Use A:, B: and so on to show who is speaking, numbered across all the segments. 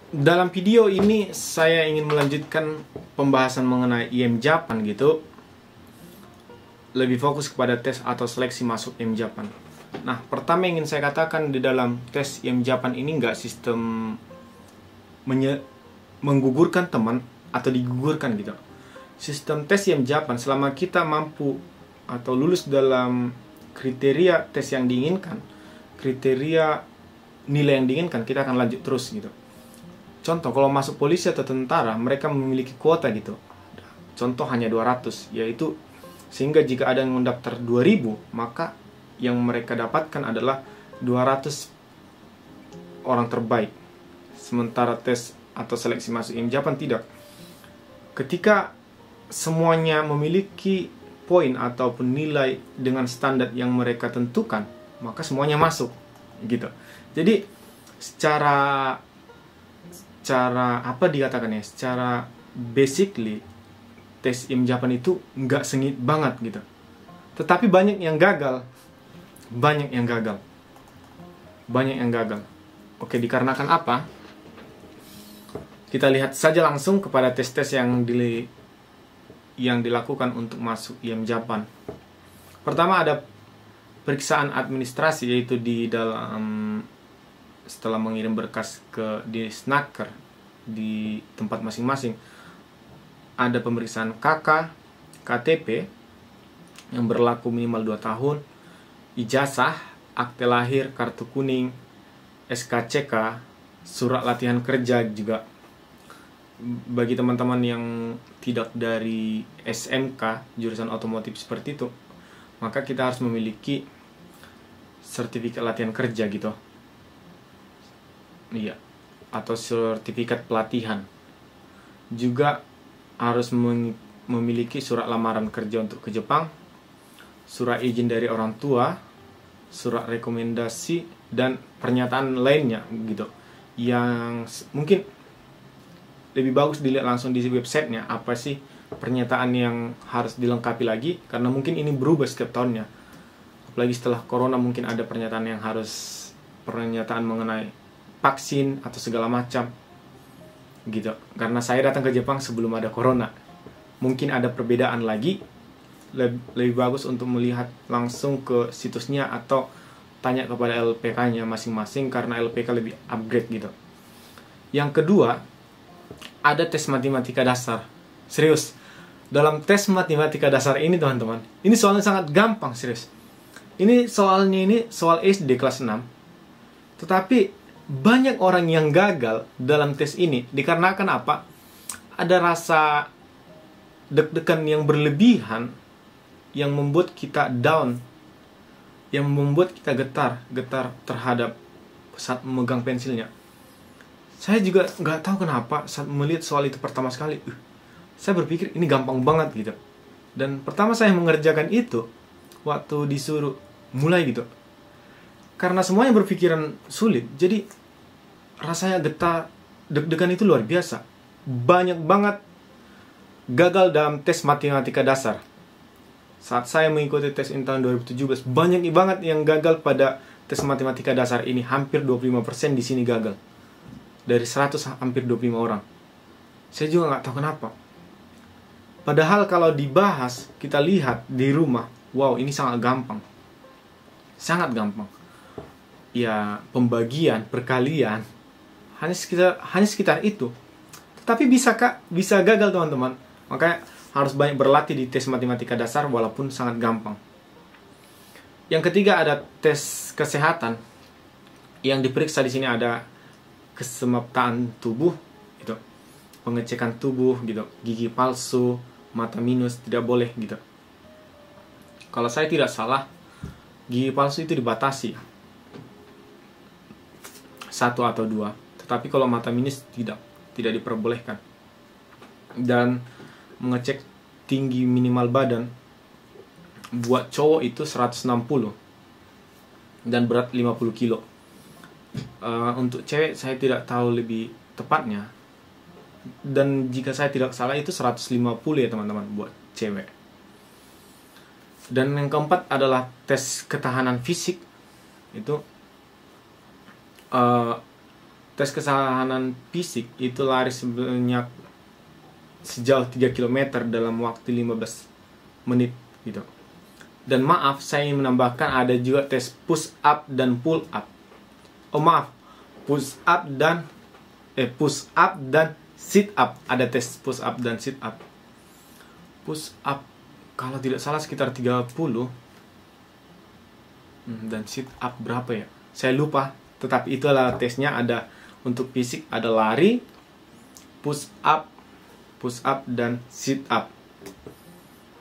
A: Dalam video ini saya ingin melanjutkan pembahasan mengenai IM Japan gitu. Lebih fokus kepada tes atau seleksi masuk IM Japan. Nah, pertama yang ingin saya katakan di dalam tes IM Japan ini nggak sistem menggugurkan teman atau digugurkan gitu. Sistem tes IM Japan selama kita mampu atau lulus dalam kriteria tes yang diinginkan, kriteria nilai yang diinginkan, kita akan lanjut terus gitu. Contoh, kalau masuk polisi atau tentara, mereka memiliki kuota gitu. Contoh hanya 200, yaitu sehingga jika ada yang mendaftar 2000, maka yang mereka dapatkan adalah 200 orang terbaik. Sementara tes atau seleksi masuk IM Japan tidak. Ketika semuanya memiliki poin ataupun nilai dengan standar yang mereka tentukan, maka semuanya masuk gitu. Jadi secara apa dikatakan ya, secara basically tes IM Japan itu nggak sengit banget gitu. Tetapi banyak yang gagal. Oke, dikarenakan apa? Kita lihat saja langsung kepada tes-tes yang dilakukan untuk masuk IM Japan. Pertama ada periksaan administrasi, yaitu di dalam setelah mengirim berkas di snaker di tempat masing-masing, ada pemeriksaan KK, KTP yang berlaku minimal 2 tahun, ijazah, akte lahir, kartu kuning, SKCK, surat latihan kerja juga. Bagi teman-teman yang tidak dari SMK, jurusan otomotif seperti itu, maka kita harus memiliki sertifikat latihan kerja gitu. Iya, atau sertifikat pelatihan. Juga harus memiliki surat lamaran kerja untuk ke Jepang, surat izin dari orang tua, surat rekomendasi, dan pernyataan lainnya gitu. Yang mungkin lebih bagus dilihat langsung di websitenya, apa sih pernyataan yang harus dilengkapi lagi, karena mungkin ini berubah setiap tahunnya. Apalagi setelah corona mungkin ada pernyataan mengenai vaksin atau segala macam gitu. Karena saya datang ke Jepang sebelum ada corona, mungkin ada perbedaan lagi. Lebih bagus untuk melihat langsung ke situsnya atau tanya kepada LPK-nya masing-masing, karena LPK lebih upgrade gitu. Yang kedua, ada tes matematika dasar. Serius, dalam tes matematika dasar ini teman-teman, ini soalnya sangat gampang, serius. Ini soal SD kelas 6. Tetapi banyak orang yang gagal dalam tes ini dikarenakan apa? Ada rasa deg-degan yang berlebihan yang membuat kita down, yang membuat kita getar terhadap saat memegang pensilnya. Saya juga nggak tahu kenapa saat melihat soal itu pertama sekali, saya berpikir ini gampang banget gitu. Dan pertama saya mengerjakan itu waktu disuruh mulai gitu, karena semuanya berpikiran sulit, jadi rasanya getar, deg-degan itu luar biasa. Banyak banget gagal dalam tes matematika dasar. Saat saya mengikuti tes ini tahun 2017, banyak banget yang gagal pada tes matematika dasar ini. Hampir 25% di sini gagal. Dari 100 hampir 25 orang. Saya juga nggak tahu kenapa. Padahal kalau dibahas, kita lihat di rumah, wow, ini sangat gampang. Sangat gampang. Ya, pembagian, perkalian, hanya sekitar itu. Tetapi bisa gagal teman-teman. Makanya harus banyak berlatih di tes matematika dasar walaupun sangat gampang. Yang ketiga ada tes kesehatan. Yang diperiksa di sini ada kesemaptaan tubuh gitu. Pengecekan tubuh gitu, gigi palsu, mata minus tidak boleh gitu. Kalau saya tidak salah, gigi palsu itu dibatasi 1 atau 2. Tapi kalau mata minus tidak diperbolehkan. Dan mengecek tinggi minimal badan, buat cowok itu 160 dan berat 50 kilo. Untuk cewek saya tidak tahu lebih tepatnya. Dan jika saya tidak salah itu 150 ya teman-teman buat cewek. Dan yang keempat adalah tes ketahanan fisik. Itu tes ketahanan fisik itu lari sejauh 3 km dalam waktu 15 menit gitu. Dan maaf, saya ingin menambahkan ada juga tes push up dan pull up. Push up dan sit up. Ada tes push up dan sit up. Push up kalau tidak salah sekitar 30. Dan sit up berapa ya? Saya lupa. Tetapi itulah tesnya, ada untuk fisik, ada lari, push up dan sit up.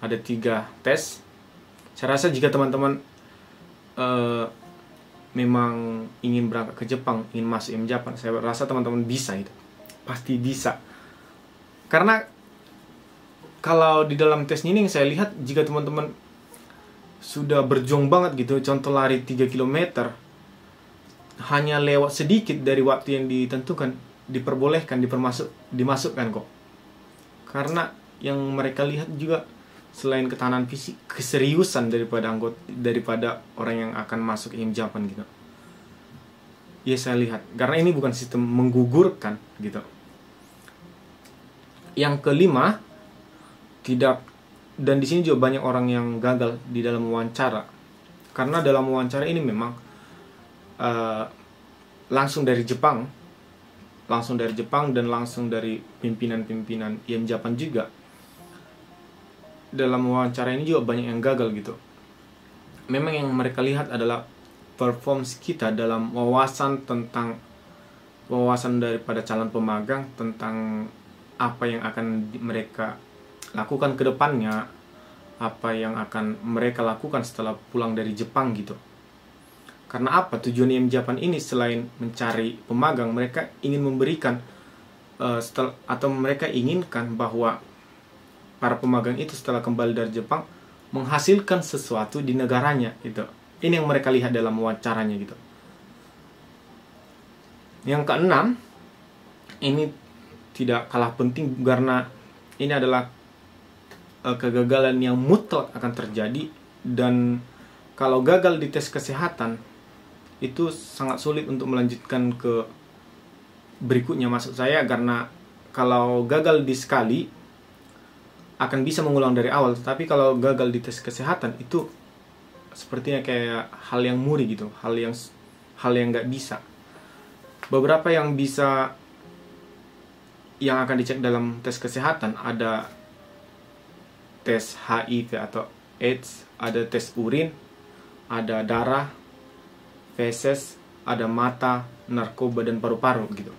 A: Ada 3 tes. Saya rasa jika teman-teman memang ingin berangkat ke Jepang, ingin masuk IM Japan, saya rasa teman-teman bisa itu. Pasti bisa. Karena kalau di dalam tes ini saya lihat, jika teman-teman sudah berjuang banget gitu, contoh lari 3 km, hanya lewat sedikit dari waktu yang ditentukan, dimasukkan kok. Karena yang mereka lihat juga selain ketahanan fisik, keseriusan daripada orang yang akan masuk IM Japan gitu. Ya saya lihat, karena ini bukan sistem menggugurkan gitu. Yang kelima, dan di sini juga banyak orang yang gagal di dalam wawancara. Karena dalam wawancara ini memang langsung dari Jepang dan langsung dari pimpinan-pimpinan IM Japan juga. Dalam wawancara ini juga banyak yang gagal gitu. Memang yang mereka lihat adalah performance kita dalam wawasan daripada calon pemagang tentang apa yang akan mereka lakukan ke depannya, apa yang akan mereka lakukan setelah pulang dari Jepang gitu. Karena apa? Tujuan IM Japan ini selain mencari pemagang, mereka ingin memberikan atau mereka inginkan bahwa para pemagang itu setelah kembali dari Jepang menghasilkan sesuatu di negaranya gitu. Ini yang mereka lihat dalam wawancaranya gitu. Yang keenam, ini tidak kalah penting karena ini adalah kegagalan yang mutlak akan terjadi, dan kalau gagal di tes kesehatan itu sangat sulit untuk melanjutkan ke berikutnya, maksud saya, karena kalau gagal di sekali akan bisa mengulang dari awal, tapi kalau gagal di tes kesehatan itu sepertinya kayak hal yang muri gitu, hal yang nggak bisa. Beberapa yang akan dicek dalam tes kesehatan ada tes HIV atau AIDS, ada tes urin, ada darah, feses, ada mata, narkoba, dan paru-paru gitu,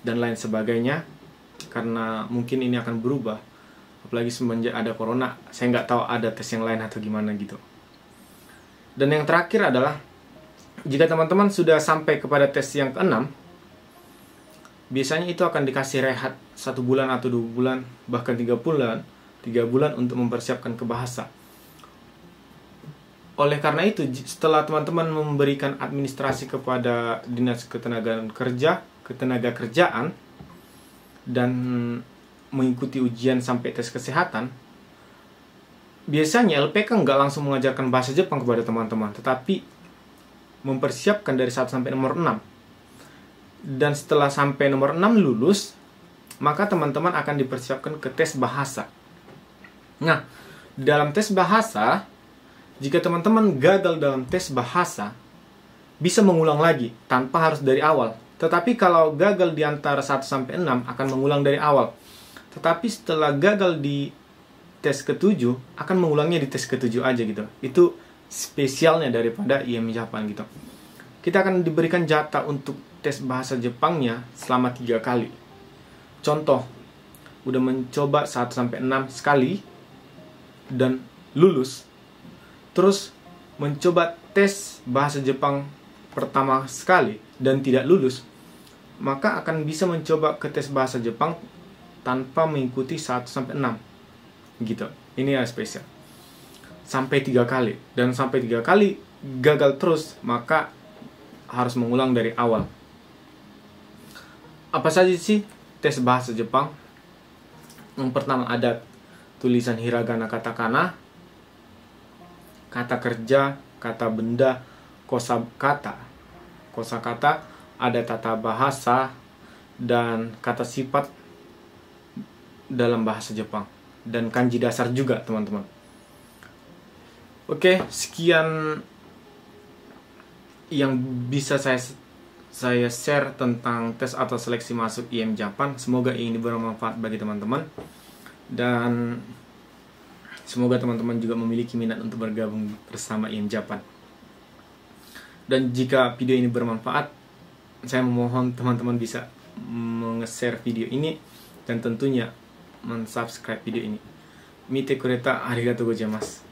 A: dan lain sebagainya. Karena mungkin ini akan berubah, apalagi semenjak ada corona, saya nggak tahu ada tes yang lain atau gimana gitu. Dan yang terakhir adalah, jika teman-teman sudah sampai kepada tes yang ke-6, biasanya itu akan dikasih rehat 1 bulan atau 2 bulan, bahkan 3 bulan untuk mempersiapkan ke bahasa. Oleh karena itu, setelah teman-teman memberikan administrasi kepada Dinas Ketenagakerjaan dan mengikuti ujian sampai tes kesehatan, biasanya LPK nggak langsung mengajarkan bahasa Jepang kepada teman-teman, tetapi mempersiapkan dari 1 sampai nomor 6. Dan setelah sampai nomor 6 lulus, maka teman-teman akan dipersiapkan ke tes bahasa. Nah, dalam tes bahasa, jika teman-teman gagal dalam tes bahasa, bisa mengulang lagi tanpa harus dari awal. Tetapi kalau gagal di antara 1 sampai 6 akan mengulang dari awal. Tetapi setelah gagal di tes ke-7 akan mengulangnya di tes ke-7 aja gitu. Itu spesialnya daripada IM Japan gitu. Kita akan diberikan jatah untuk tes bahasa Jepangnya selama 3 kali. Contoh, udah mencoba 1 sampai 6 sekali dan lulus. Terus mencoba tes bahasa Jepang pertama sekali dan tidak lulus, maka akan bisa mencoba ke tes bahasa Jepang tanpa mengikuti 1 sampai 6 gitu. Ini yang spesial. Sampai 3 kali. Dan sampai 3 kali gagal terus, maka harus mengulang dari awal. Apa saja sih tes bahasa Jepang? Yang pertama ada tulisan hiragana, katakana, kata kerja, kata benda, kosakata, ada tata bahasa dan kata sifat dalam bahasa Jepang, dan kanji dasar juga, teman-teman. Oke, sekian yang bisa saya share tentang tes atau seleksi masuk IM Japan. Semoga ini bermanfaat bagi teman-teman, dan semoga teman-teman juga memiliki minat untuk bergabung bersama IM Japan. Dan jika video ini bermanfaat, saya memohon teman-teman bisa meng-share video ini dan tentunya mensubscribe video ini. Mite kureta arigatou gozaimasu.